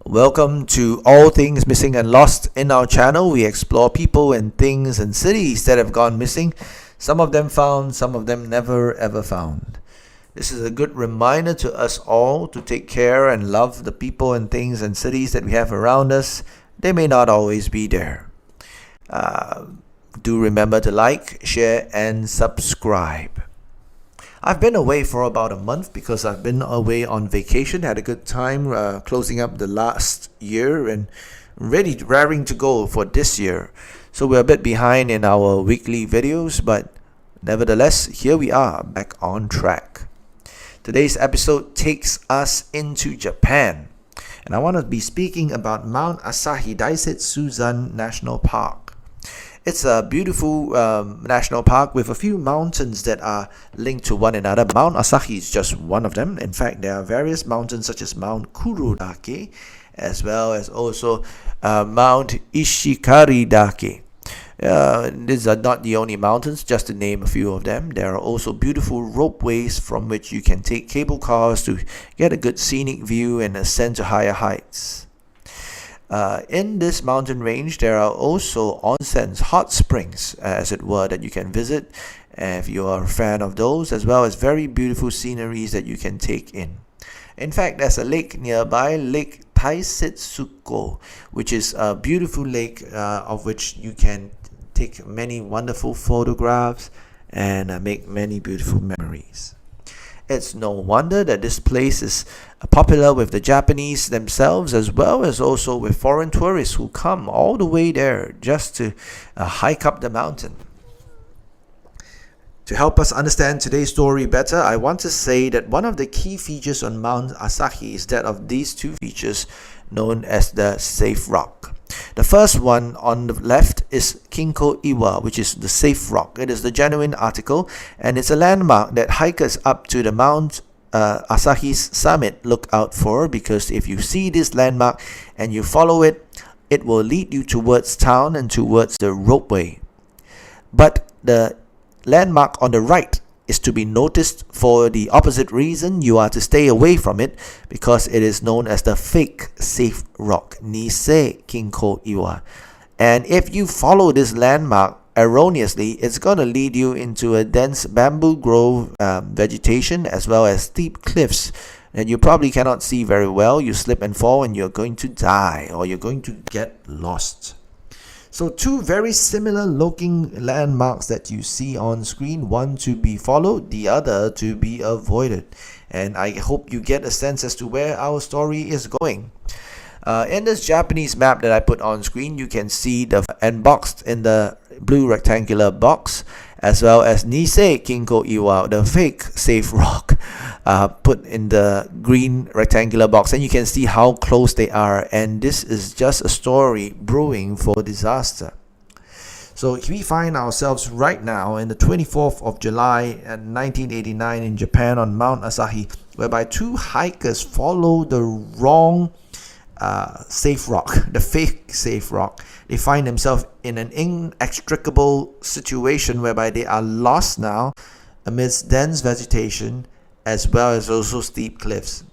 Welcome to All Things Missing and Lost. In our channel, we explore people and things and cities that have gone missing. Some of them found, some of them never ever found. This is a good reminder to us all to take care and love the people and things and cities that we have around us. They may not always be there. Do remember to like, share, and subscribe. I've been away for about a month because I've been away on vacation, had a good time closing up the last year and raring to go for this year. So we're a bit behind in our weekly videos, but nevertheless, here we are back on track. Today's episode takes us into Japan, and I want to be speaking about Mount Asahi Daisetsuzan National Park. It's a beautiful national park with a few mountains that are linked to one another. Mount Asahi is just one of them. In fact, there are various mountains such as Mount Kurodake, as well as also Mount Ishikaridake. These are not the only mountains, just to name a few of them. There are also beautiful ropeways from which you can take cable cars to get a good scenic view and ascend to higher heights. In this mountain range, there are also onsens, hot springs, as it were, that you can visit if you are a fan of those, as well as very beautiful sceneries that you can take in. In fact, there's a lake nearby, Lake Daisetsuzan, which is a beautiful lake of which you can take many wonderful photographs and make many beautiful memories. It's no wonder that this place is popular with the Japanese themselves, as well as also with foreign tourists who come all the way there just to hike up the mountain. To help us understand today's story better, I want to say that one of the key features on Mount Asahi is that of these two features known as the safe rock. The first one on the left is Kinko Iwa, which is the safe rock. It is the genuine article, and it's a landmark that hikers up to the Mount Asahi's summit look out for, because if you see this landmark and you follow it, it will lead you towards town and towards the ropeway. But the landmark on the right is to be noticed for the opposite reason. You are to stay away from it because it is known as the fake safe rock, Nisei Kinko Iwa. And if you follow this landmark erroneously, it's going to lead you into a dense bamboo grove vegetation, as well as steep cliffs that you probably cannot see very well. You slip and fall and you're going to die, or you're going to get lost. So two very similar looking landmarks that you see on screen, one to be followed, the other to be avoided. And I hope you get a sense as to where our story is going. In this Japanese map that I put on screen, you can see the embossed in the blue rectangular box, as well as Nisei Kinko Iwa, the fake safe rock, put in the green rectangular box, and you can see how close they are. And this is just a story brewing for disaster. So we find ourselves right now in the 24th of July 1989 in Japan on Mount Asahi, whereby two hikers follow the wrong safe rock, the fake safe rock. They find themselves in an inextricable situation whereby they are lost now amidst dense vegetation, as well as also steep cliffs.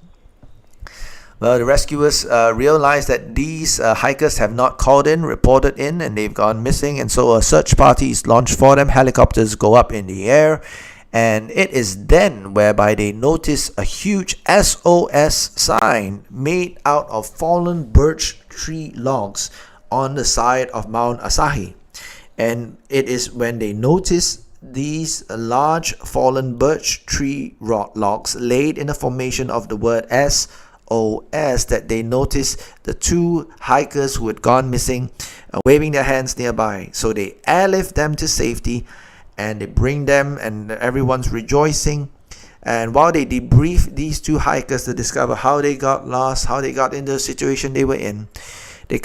Well, the rescuers realize that these hikers have not called in, reported in, and they've gone missing, and so a search party is launched for them. Helicopters go up in the air, and it is then whereby they notice a huge SOS sign made out of fallen birch tree logs on the side of Mount Asahi. And it is when they notice these large fallen birch tree logs laid in the formation of the word SOS that they notice the two hikers who had gone missing waving their hands nearby. So they airlift them to safety, and they bring them, and everyone's rejoicing. And while they debrief these two hikers to discover how they got lost, how they got into the situation they were in, they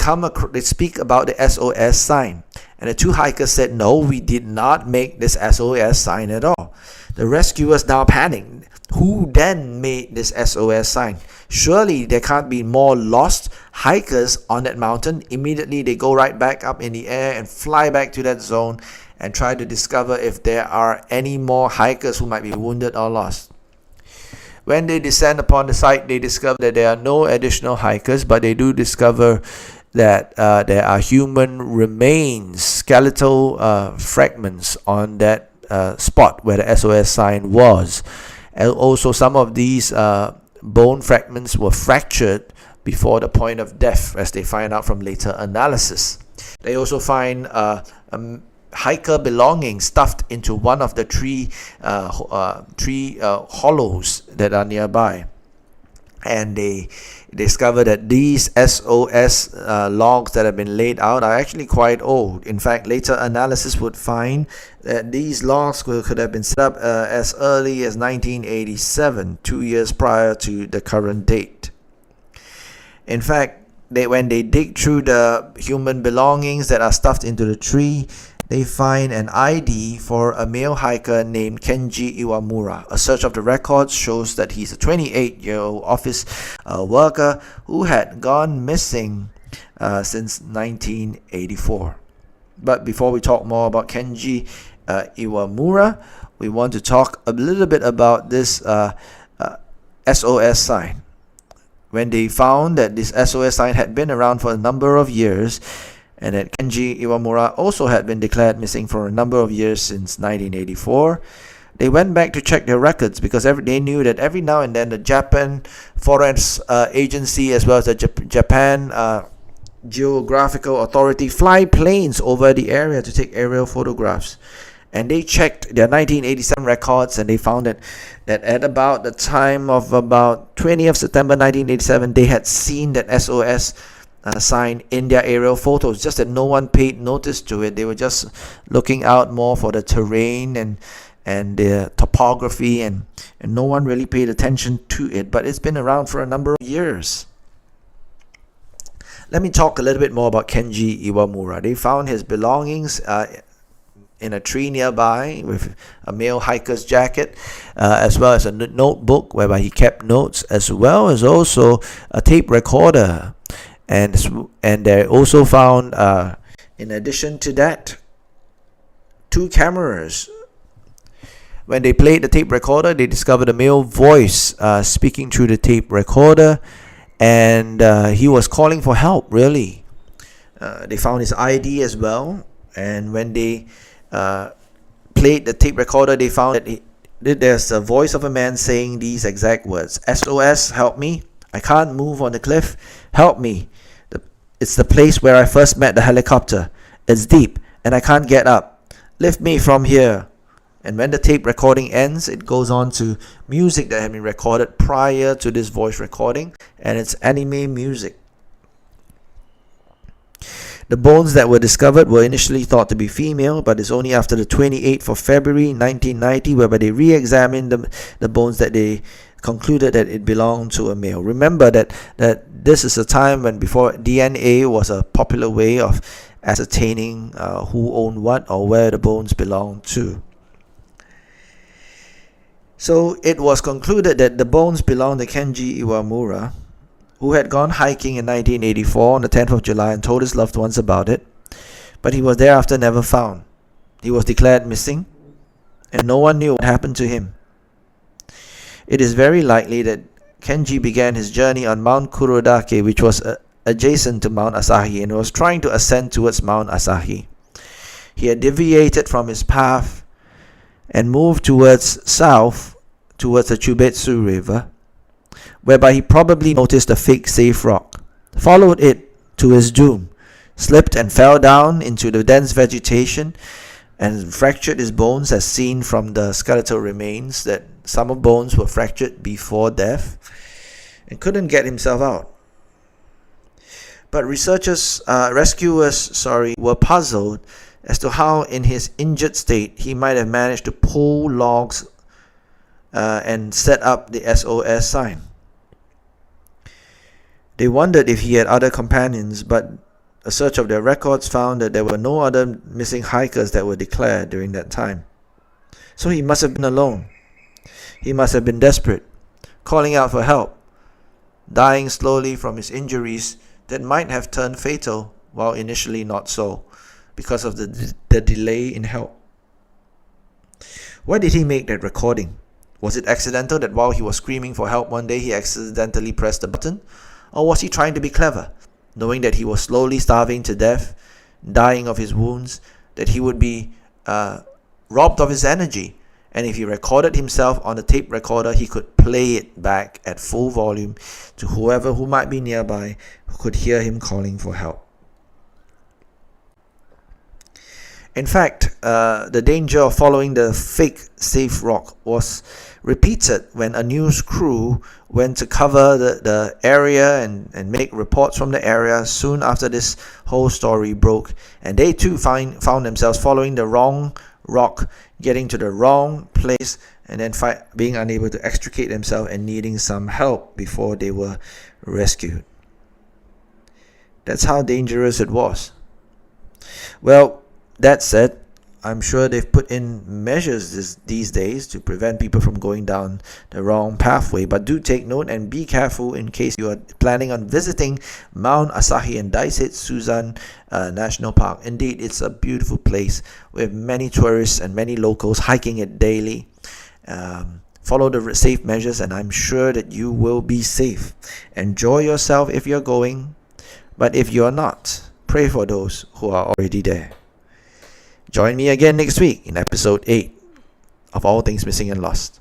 speak about the SOS sign. And the two hikers said, no, we did not make this SOS sign at all. The rescuers now panicked. Who then made this SOS sign? Surely there can't be more lost hikers on that mountain. Immediately they go right back up in the air and fly back to that zone and try to discover if there are any more hikers who might be wounded or lost. When they descend upon the site, they discover that there are no additional hikers, but they do discover that there are human remains, skeletal fragments on that spot where the SOS sign was. And also some of these bone fragments were fractured before the point of death, as they find out from later analysis. They also find hiker belongings stuffed into one of the tree hollows that are nearby. And they discover that these SOS logs that have been laid out are actually quite old. In fact, later analysis would find that these logs could have been set up as early as 1987, 2 years prior to the current date. In fact, when they dig through the human belongings that are stuffed into the tree, they find an ID for a male hiker named Kenji Iwamura. A search of the records shows that he's a 28-year-old office worker who had gone missing since 1984. But before we talk more about Kenji Iwamura, we want to talk a little bit about this SOS sign. When they found that this SOS sign had been around for a number of years, and that Kenji Iwamura also had been declared missing for a number of years since 1984, they went back to check their records, because they knew that every now and then the Japan Forest Agency as well as the Japan Geographical Authority fly planes over the area to take aerial photographs. And they checked their 1987 records, and they found that at about the time of about 20th September 1987, they had seen that SOS sign in their aerial photos, just that no one paid notice to it. They were just looking out more for the terrain and the topography, and no one really paid attention to it. But it's been around for a number of years. Let me talk a little bit more about Kenji Iwamura. They found his belongings in a tree nearby with a male hiker's jacket, as well as a notebook whereby he kept notes, as well as also a tape recorder. And they also found, in addition to that, 2 cameras. When they played the tape recorder, they discovered a male voice speaking through the tape recorder, and he was calling for help, really. They found his ID as well, and when they played the tape recorder, they found that there's a voice of a man saying these exact words: "SOS, help me. I can't move on the cliff. Help me. It's the place where I first met the helicopter. It's deep and I can't get up. Lift me from here." And when the tape recording ends, it goes on to music that had been recorded prior to this voice recording, and it's anime music. The bones that were discovered were initially thought to be female, but it's only after the 28th of February 1990 whereby they re-examined the bones that they concluded that it belonged to a male. Remember that this is a time when before DNA was a popular way of ascertaining who owned what or where the bones belonged to. So it was concluded that the bones belonged to Kenji Iwamura, who had gone hiking in 1984 on the 10th of July and told his loved ones about it, but he was thereafter never found. He was declared missing, and no one knew what happened to him. It is very likely that Kenji began his journey on Mount Kurodake, which was adjacent to Mount Asahi, and was trying to ascend towards Mount Asahi. He had deviated from his path and moved towards south, towards the Chubetsu River, whereby he probably noticed a fake safe rock, followed it to his doom, slipped and fell down into the dense vegetation, and fractured his bones, as seen from the skeletal remains, that some of bones were fractured before death, and couldn't get himself out. But rescuers were puzzled as to how in his injured state he might have managed to pull logs and set up the SOS sign. They wondered if he had other companions, but a search of their records found that there were no other missing hikers that were declared during that time. So he must have been alone. He must have been desperate, calling out for help, dying slowly from his injuries that might have turned fatal, while initially not so, because of the delay in help. Why did he make that recording? Was it accidental that while he was screaming for help one day, he accidentally pressed the button? Or was he trying to be clever, knowing that he was slowly starving to death, dying of his wounds, that he would be robbed of his energy, and if he recorded himself on the tape recorder, he could play it back at full volume to whoever who might be nearby who could hear him calling for help. In fact, the danger of following the fake safe rock was repeated when a news crew went to cover the area and make reports from the area soon after this whole story broke, and they too found themselves following the wrong rock, getting to the wrong place, and then being unable to extricate themselves and needing some help before they were rescued. That's how dangerous it was. Well, that said, I'm sure they've put in measures these days to prevent people from going down the wrong pathway. But do take note and be careful in case you are planning on visiting Mount Asahi and Daisetsuzan National Park. Indeed, it's a beautiful place with many tourists and many locals hiking it daily. Follow the safe measures and I'm sure that you will be safe. Enjoy yourself if you're going, but if you're not, pray for those who are already there. Join me again next week in episode 8 of All Things Missing and Lost.